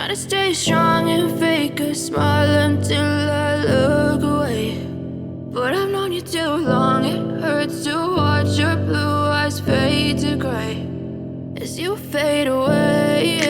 trying to stay strong and fake a smile until I look away. But I've known you too long, it hurts to watch your blue eyes fade to gray as you fade away,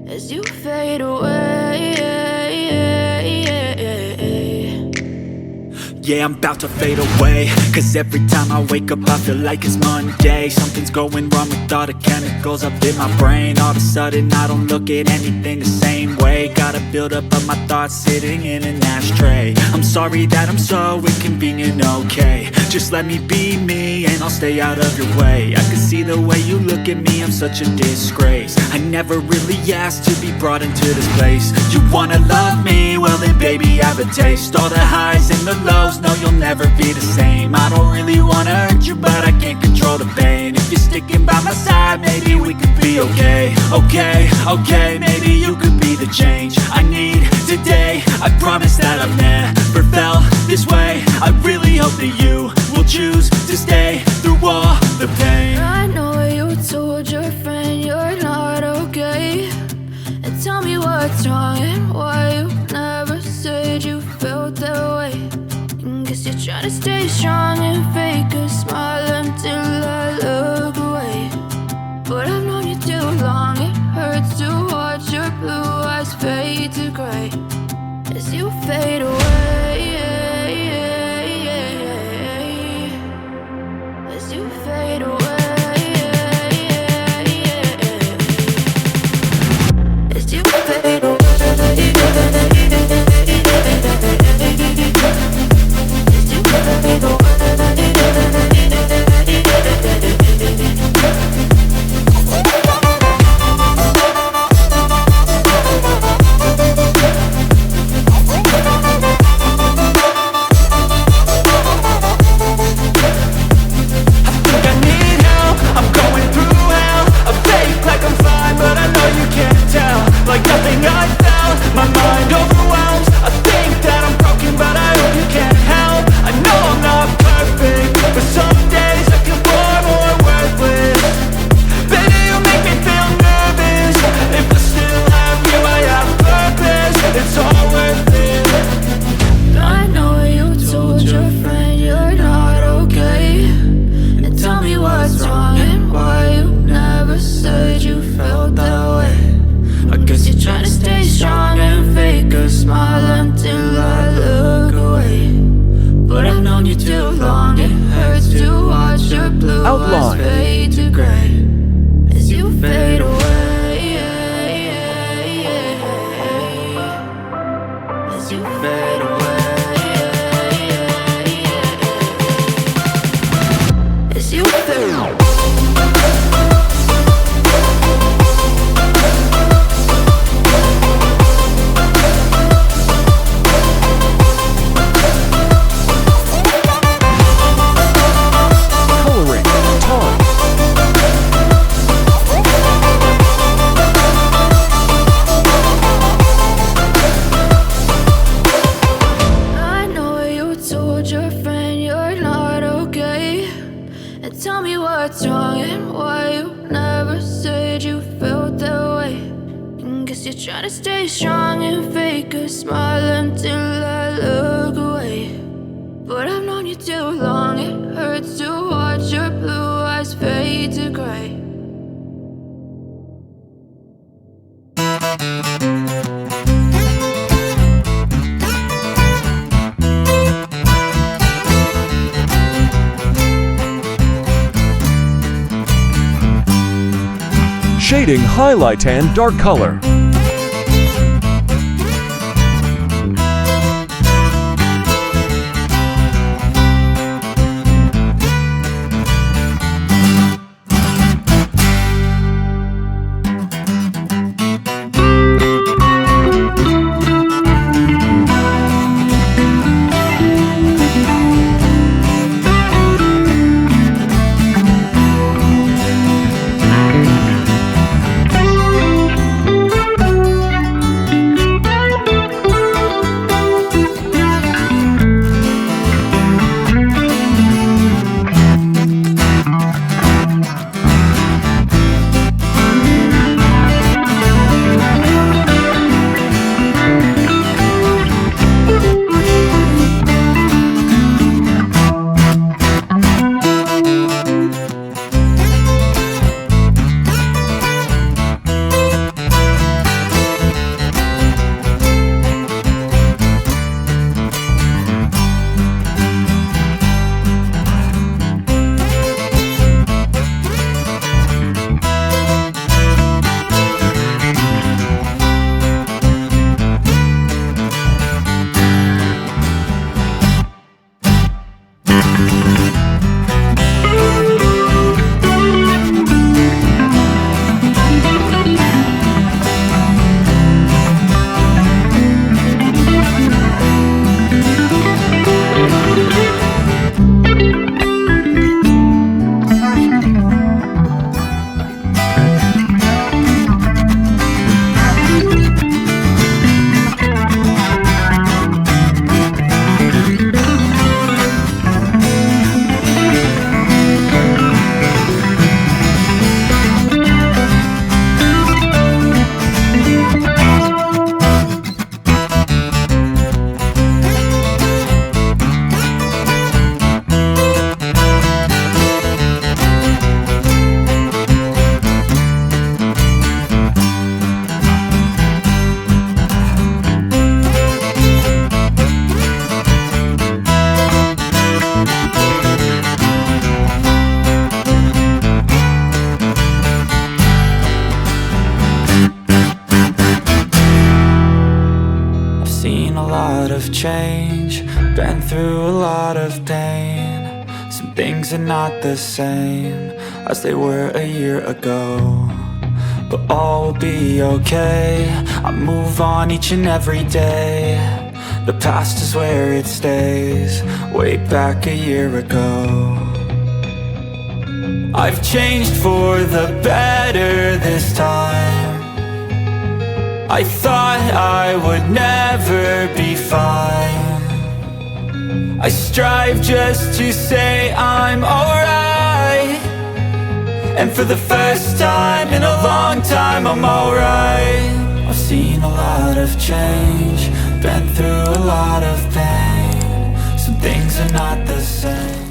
as you fade away. Yeah, I'm about to fade away, cause every time I wake up I feel like it's Monday. Something's going wrong with all the chemicals up in my brain. All of a sudden I don't look at anything the same way. Gotta build up of my thoughts sitting in an ashtray. I'm sorry that I'm so inconvenient, okay. Just let me be me and I'll stay out of your way. I can see the way you look at me, I'm such a disgrace. I never really asked to be brought into this place. You wanna love me? Well then baby have a taste. All the highs and the lows, no you'll never be the same. I don't really wanna hurt you but I can't control the pain. If you're sticking by my side maybe we could be okay. Okay, maybe you could be the change I need today. I promise that I've never felt this way. I really hope that you will choose to stay through all the pain. I know you told your friend you're not okay, and tell me what's wrong and why you never said you felt that way. Guess you're trying to stay strong and fake a smile until I look away. But I've known you too long, it hurts to watch your blue eyes fade to gray as you fade away, as you fade away, as you fade away. Like nothing I felt, my mind overwhelms. I think that I'm broken, but I hope you can't help. I know I'm not perfect, but some days I feel far more worthless. Baby, you make me feel nervous. If I still have you, I have purpose. It's all worth it. I know you told your friend you're not okay, and tell me what's wrong and why you never said you felt that way. I guess you're trying to stay strong and fake a smile until I look away. But I've known you too long, it hurts to watch your blue eyes fade to gray as you fade away, as you fade away, as you fade away. Tell me what's wrong and why you never said you felt that way. Guess you're trying to stay strong and fake a smile until I look away. But I've known you too long, it hurts to watch your blue eyes fade to gray. Shading, highlight, and dark color. lot of change, been through a lot of pain. Some things are not the same as they were a year ago, but all will be okay. I move on each and every day. The past is where it stays, way back a year ago. I've changed for the better this time. I thought I would never be fine. I strive just to say I'm alright, and for the first time in a long time I'm alright. I've seen a lot of change, been through a lot of pain. Some things are not the same.